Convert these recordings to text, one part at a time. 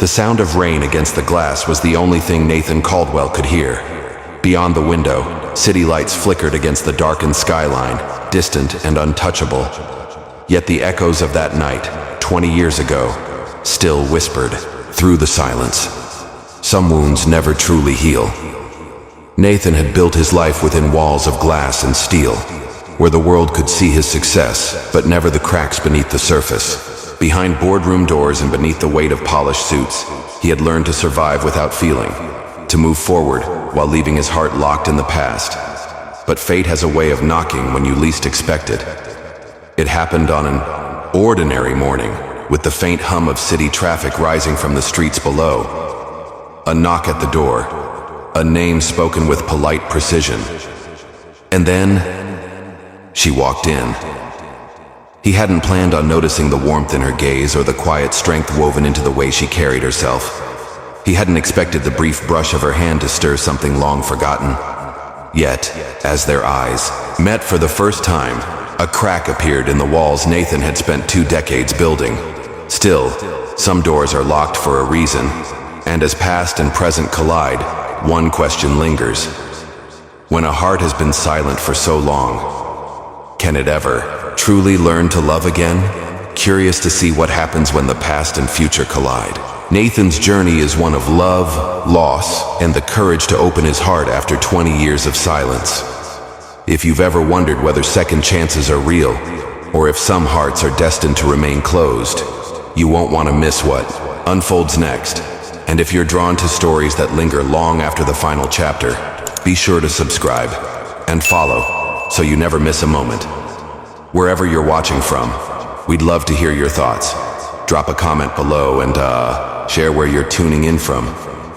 The sound of rain against the glass was the only thing Nathan Caldwell could hear. Beyond the window, city lights flickered against the darkened skyline, distant and untouchable. Yet the echoes of that night, 20 years ago, still whispered through the silence. Some wounds never truly heal. Nathan had built his life within walls of glass and steel, where the world could see his success, but never the cracks beneath the surface. Behind boardroom doors and beneath the weight of polished suits, he had learned to survive without feeling, to move forward while leaving his heart locked in the past. But fate has a way of knocking when you least expect it. It happened on an ordinary morning, with the faint hum of city traffic rising from the streets below. A knock at the door, a name spoken with polite precision. And then, she walked in. He hadn't planned on noticing the warmth in her gaze or the quiet strength woven into the way she carried herself. He hadn't expected the brief brush of her hand to stir something long forgotten. Yet, as their eyes met for the first time, a crack appeared in the walls Nathan had spent 2 decades building. Still, some doors are locked for a reason, and as past and present collide, one question lingers. When a heart has been silent for so long, can it ever truly learn to love again? Curious to see what happens when the past and future collide. Nathan's journey is one of love, loss, and the courage to open his heart after 20 years of silence. If you've ever wondered whether second chances are real, or if some hearts are destined to remain closed, you won't want to miss what unfolds next. And if you're drawn to stories that linger long after the final chapter, be sure to subscribe and follow so you never miss a moment. Wherever you're watching from, we'd love to hear your thoughts. Drop a comment below and share where you're tuning in from.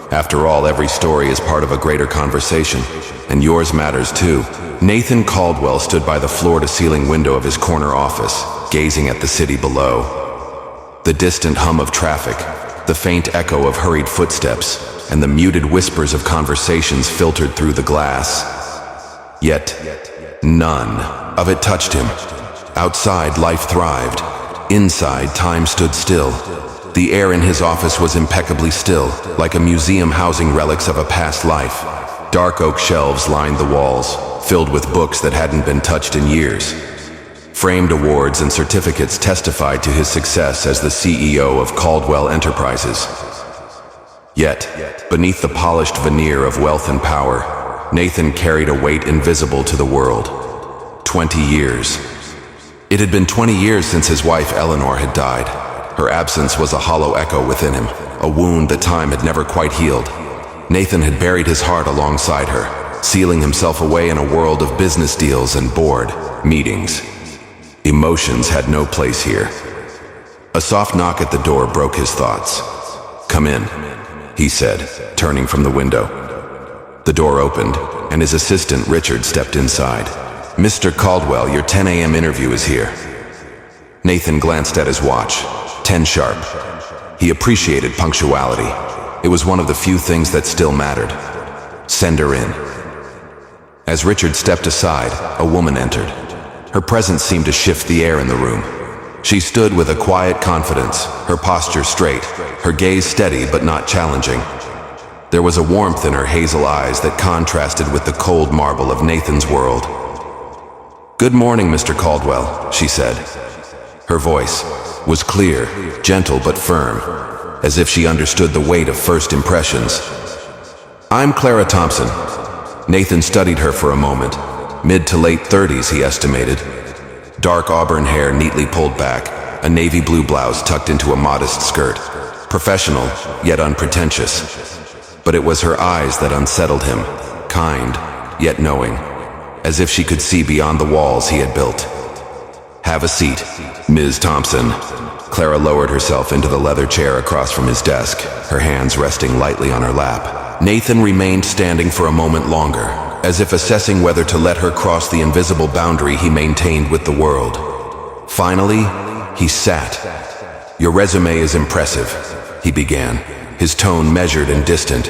After all, every story is part of a greater conversation, and yours matters too. Nathan Caldwell stood by the floor-to-ceiling window of his corner office, gazing at the city below. The distant hum of traffic, the faint echo of hurried footsteps, and the muted whispers of conversations filtered through the glass. Yet, none of it touched him. Outside, life thrived. Inside, time stood still. The air in his office was impeccably still, like a museum housing relics of a past life. Dark oak shelves lined the walls, filled with books that hadn't been touched in years. Framed awards and certificates testified to his success as the CEO of Caldwell Enterprises. Yet, beneath the polished veneer of wealth and power, Nathan carried a weight invisible to the world. 20 years. It had been 20 years since his wife Eleanor had died. Her absence was a hollow echo within him, a wound that time had never quite healed. Nathan had buried his heart alongside her, sealing himself away in a world of business deals and board meetings. Emotions had no place here. A soft knock at the door broke his thoughts. "Come in," he said, turning from the window. The door opened, and his assistant Richard stepped inside. "Mr. Caldwell, your 10 a.m. interview is here." Nathan glanced at his watch. 10 sharp. He appreciated punctuality. It was one of the few things that still mattered. "Send her in." As Richard stepped aside, a woman entered. Her presence seemed to shift the air in the room. She stood with a quiet confidence, her posture straight, her gaze steady but not challenging. There was a warmth in her hazel eyes that contrasted with the cold marble of Nathan's world. "Good morning, Mr. Caldwell," she said. Her voice was clear, gentle but firm, as if she understood the weight of first impressions. "I'm Clara Thompson." Nathan studied her for a moment. Mid to late 30s, he estimated. Dark auburn hair neatly pulled back, a navy blue blouse tucked into a modest skirt. Professional, yet unpretentious. But it was her eyes that unsettled him, kind, yet knowing, as if she could see beyond the walls he had built. "Have a seat, Ms. Thompson." Clara lowered herself into the leather chair across from his desk, her hands resting lightly on her lap. Nathan remained standing for a moment longer, as if assessing whether to let her cross the invisible boundary he maintained with the world. Finally, he sat. "Your resume is impressive," he began, his tone measured and distant.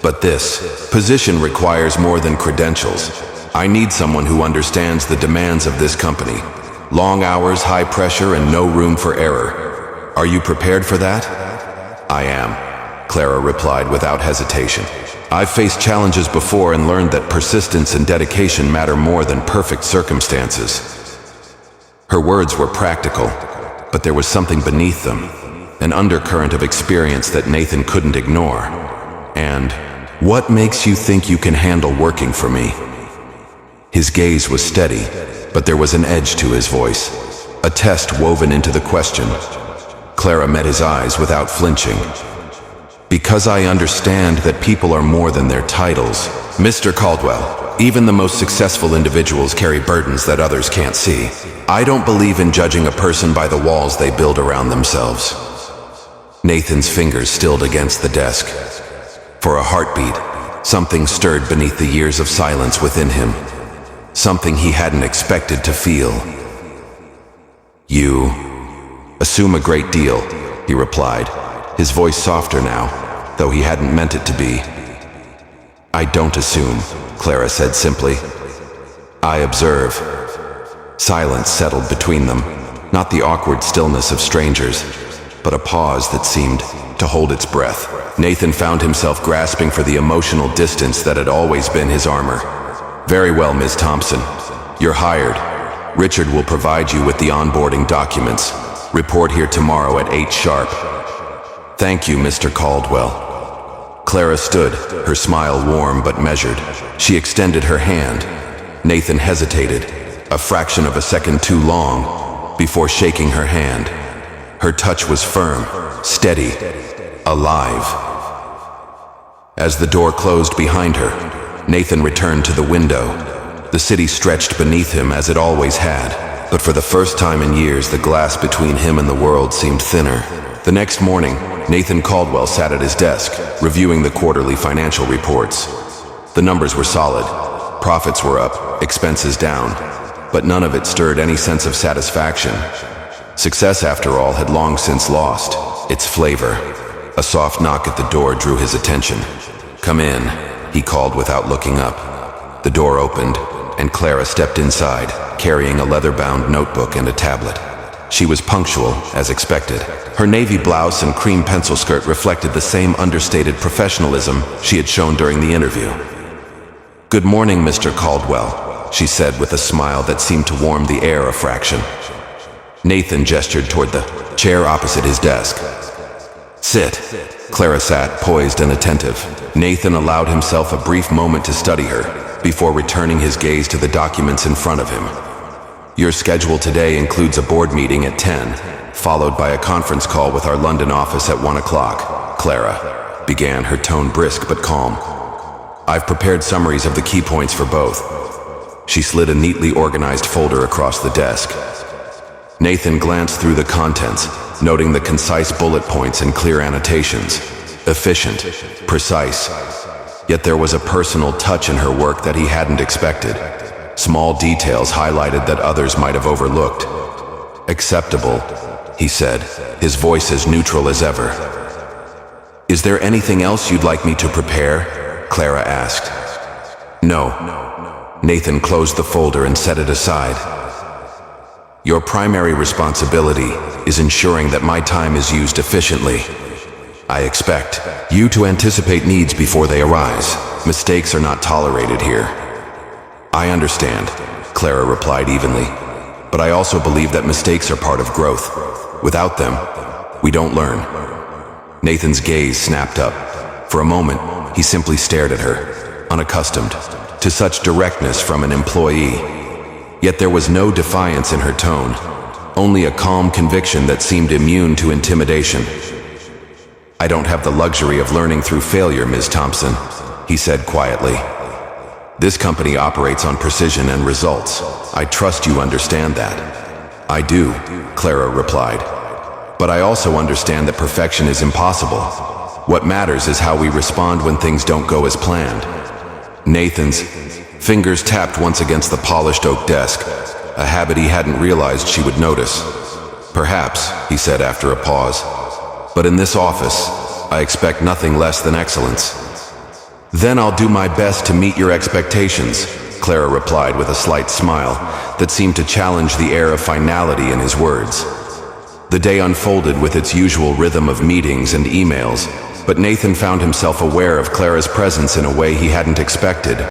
"But this position requires more than credentials. I need someone who understands the demands of this company. Long hours, high pressure, and no room for error. Are you prepared for that?" "I am," Clara replied without hesitation. I've faced challenges before and learned that persistence and dedication matter more than perfect circumstances. Her words were practical, but there was something beneath them, an undercurrent of experience that Nathan couldn't ignore. And, what makes you think you can handle working for me? His gaze was steady, but there was an edge to his voice, a test woven into the question. Clara met his eyes without flinching. Because I understand that people are more than their titles. Mr. Caldwell, even the most successful individuals carry burdens that others can't see. I don't believe in judging a person by the walls they build around themselves. Nathan's fingers stilled against the desk. For a heartbeat, something stirred beneath the years of silence within him. Something he hadn't expected to feel. You assume a great deal, he replied, his voice softer now, though he hadn't meant it to be. I don't assume, Clara said simply. I observe. Silence settled between them, not the awkward stillness of strangers, but a pause that seemed to hold its breath. Nathan found himself grasping for the emotional distance that had always been his armor. Very well, Ms. Thompson. You're hired. Richard will provide you with the onboarding documents. Report here tomorrow at 8 sharp. Thank you, Mr. Caldwell. Clara stood, her smile warm but measured. She extended her hand. Nathan hesitated, a fraction of a second too long, before shaking her hand. Her touch was firm, steady, alive. As the door closed behind her, Nathan returned to the window. The city stretched beneath him as it always had, but for the first time in years, the glass between him and the world seemed thinner. The next morning, Nathan Caldwell sat at his desk, reviewing the quarterly financial reports. The numbers were solid. Profits were up, expenses down, but none of it stirred any sense of satisfaction. Success, after all, had long since lost its flavor. A soft knock at the door drew his attention. Come in, he called without looking up. The door opened, and Clara stepped inside, carrying a leather-bound notebook and a tablet. She was punctual, as expected. Her navy blouse and cream pencil skirt reflected the same understated professionalism she had shown during the interview. Good morning, Mr. Caldwell, she said with a smile that seemed to warm the air a fraction. Nathan gestured toward the chair opposite his desk. Sit. Clara sat, poised and attentive. Nathan allowed himself a brief moment to study her, before returning his gaze to the documents in front of him. Your schedule today includes a board meeting at 10, followed by a conference call with our London office at 1 o'clock. Clara began, her tone brisk but calm. I've prepared summaries of the key points for both. She slid a neatly organized folder across the desk. Nathan glanced through the contents, noting the concise bullet points and clear annotations. Efficient, precise. Yet there was a personal touch in her work that he hadn't expected. Small details highlighted that others might have overlooked. Acceptable, he said, his voice as neutral as ever. Is there anything else you'd like me to prepare? Clara asked. No. Nathan closed the folder and set it aside. Your primary responsibility is ensuring that my time is used efficiently. I expect you to anticipate needs before they arise. Mistakes are not tolerated here. I understand, Clara replied evenly, but I also believe that mistakes are part of growth. Without them, we don't learn. Nathan's gaze snapped up. For a moment, he simply stared at her, unaccustomed to such directness from an employee. Yet there was no defiance in her tone, only a calm conviction that seemed immune to intimidation. I don't have the luxury of learning through failure, Ms. Thompson, he said quietly. This company operates on precision and results. I trust you understand that. I do, Clara replied. But I also understand that perfection is impossible. What matters is how we respond when things don't go as planned. Nathan's fingers tapped once against the polished oak desk, a habit he hadn't realized she would notice. Perhaps, he said after a pause, but in this office, I expect nothing less than excellence. Then I'll do my best to meet your expectations, Clara replied with a slight smile that seemed to challenge the air of finality in his words. The day unfolded with its usual rhythm of meetings and emails, but Nathan found himself aware of Clara's presence in a way he hadn't expected.